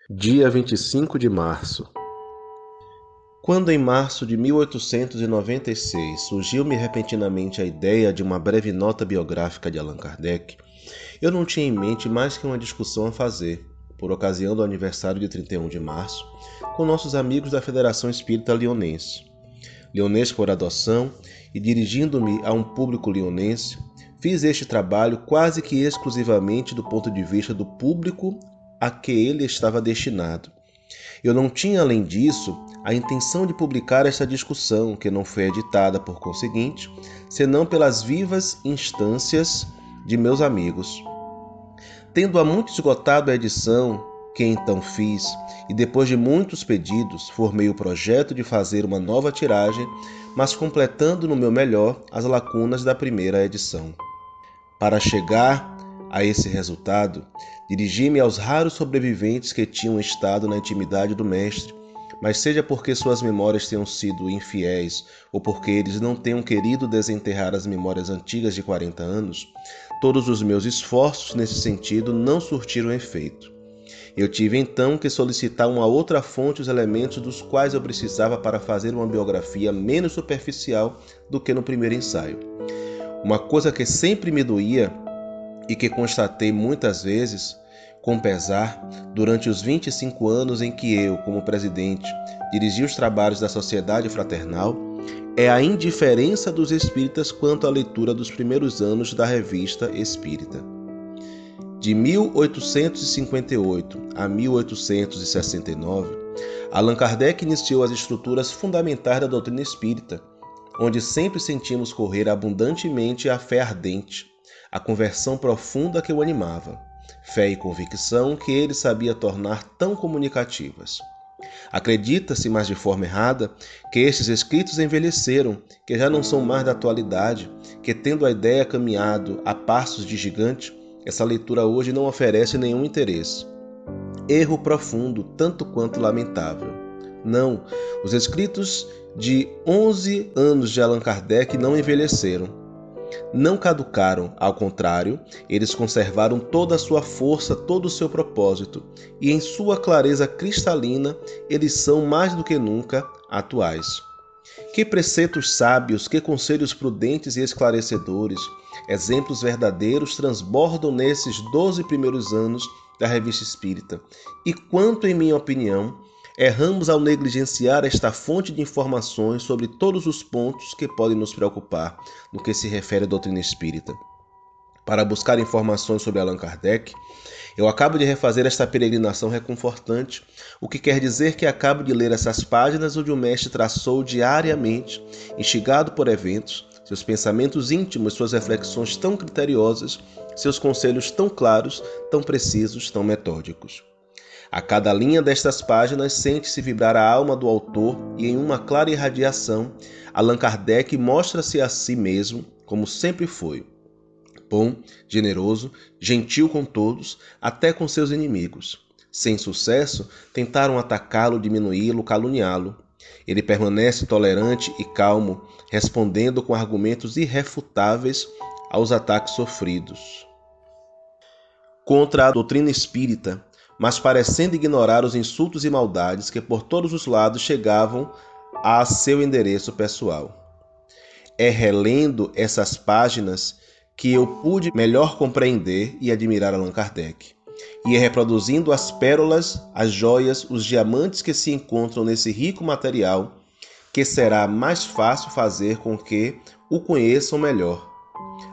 Dia 25 de março. Quando em março de 1896 surgiu-me repentinamente a ideia de uma breve nota biográfica de Allan Kardec, eu não tinha em mente mais que uma discussão a fazer, por ocasião do aniversário de 31 de março, com nossos amigos da Federação Espírita Lyonense. Lyonês por adoção e dirigindo-me a um público lyonense, fiz este trabalho quase que exclusivamente do ponto de vista do público a que ele estava destinado. Eu não tinha, além disso, a intenção de publicar esta discussão, que não foi editada, por conseguinte, senão pelas vivas instâncias de meus amigos. Tendo-a muito esgotado a edição que então fiz, e depois de muitos pedidos, formei o projeto de fazer uma nova tiragem, mas completando no meu melhor as lacunas da primeira edição. Para chegar a esse resultado, dirigi-me aos raros sobreviventes que tinham estado na intimidade do Mestre, mas seja porque suas memórias tenham sido infiéis ou porque eles não tenham querido desenterrar as memórias antigas de 40 anos, todos os meus esforços nesse sentido não surtiram efeito. Eu tive então que solicitar uma outra fonte os elementos dos quais eu precisava para fazer uma biografia menos superficial do que no primeiro ensaio. Uma coisa que sempre me doía e que constatei muitas vezes, com pesar, durante os 25 anos em que eu, como presidente, dirigi os trabalhos da Sociedade Fraternal, é a indiferença dos espíritas quanto à leitura dos primeiros anos da Revista Espírita. De 1858 a 1869, Allan Kardec iniciou as estruturas fundamentais da doutrina espírita, onde sempre sentimos correr abundantemente a fé ardente, a conversão profunda que o animava, fé e convicção que ele sabia tornar tão comunicativas. Acredita-se, mas de forma errada, que estes escritos envelheceram, que já não são mais da atualidade, que tendo a ideia caminhado a passos de gigante, essa leitura hoje não oferece nenhum interesse. Erro profundo, tanto quanto lamentável. Não, os escritos de 11 anos de Allan Kardec não envelheceram. Não caducaram, ao contrário, eles conservaram toda a sua força, todo o seu propósito, e em sua clareza cristalina, eles são mais do que nunca atuais. Que preceitos sábios, que conselhos prudentes e esclarecedores, exemplos verdadeiros transbordam nesses 12 primeiros anos da Revista Espírita, e quanto, em minha opinião, erramos ao negligenciar esta fonte de informações sobre todos os pontos que podem nos preocupar no que se refere à doutrina espírita. Para buscar informações sobre Allan Kardec, eu acabo de refazer esta peregrinação reconfortante, o que quer dizer que acabo de ler essas páginas onde o mestre traçou diariamente, instigado por eventos, seus pensamentos íntimos, suas reflexões tão criteriosas, seus conselhos tão claros, tão precisos, tão metódicos. A cada linha destas páginas sente-se vibrar a alma do autor e em uma clara irradiação, Allan Kardec mostra-se a si mesmo como sempre foi. Bom, generoso, gentil com todos, até com seus inimigos. Sem sucesso, tentaram atacá-lo, diminuí-lo, caluniá-lo. Ele permanece tolerante e calmo, respondendo com argumentos irrefutáveis aos ataques sofridos. Contra a doutrina espírita, mas parecendo ignorar os insultos e maldades que por todos os lados chegavam a seu endereço pessoal. É relendo essas páginas que eu pude melhor compreender e admirar Allan Kardec. E é reproduzindo as pérolas, as joias, os diamantes que se encontram nesse rico material que será mais fácil fazer com que o conheçam melhor.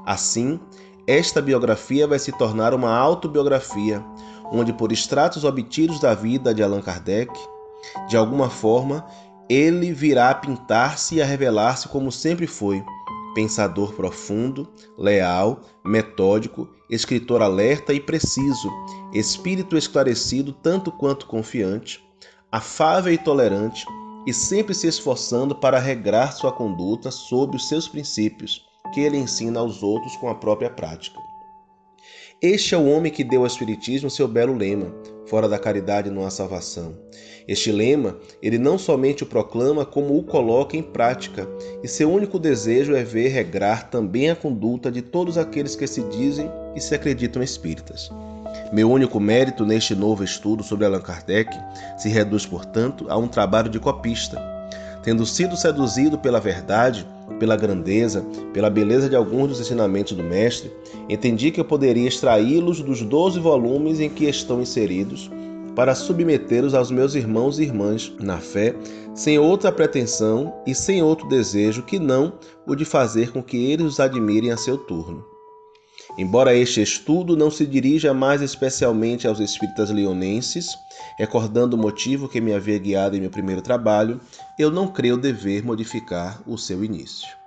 Assim, esta biografia vai se tornar uma autobiografia, onde por extratos obtidos da vida de Allan Kardec, de alguma forma, ele virá a pintar-se e a revelar-se como sempre foi, pensador profundo, leal, metódico, escritor alerta e preciso, espírito esclarecido tanto quanto confiante, afável e tolerante, e sempre se esforçando para regrar sua conduta sob os seus princípios, que ele ensina aos outros com a própria prática. Este é o homem que deu ao Espiritismo seu belo lema, fora da caridade não há salvação. Este lema, ele não somente o proclama, como o coloca em prática, e seu único desejo é ver regrar também a conduta de todos aqueles que se dizem e se acreditam espíritas. Meu único mérito neste novo estudo sobre Allan Kardec se reduz, portanto, a um trabalho de copista. Tendo sido seduzido pela verdade, pela grandeza, pela beleza de alguns dos ensinamentos do mestre, entendi que eu poderia extraí-los dos 12 volumes em que estão inseridos para submetê-los aos meus irmãos e irmãs na fé, sem outra pretensão e sem outro desejo que não o de fazer com que eles os admirem a seu turno. Embora este estudo não se dirija mais especialmente aos espíritas leonenses, recordando o motivo que me havia guiado em meu primeiro trabalho, eu não creio dever modificar o seu início.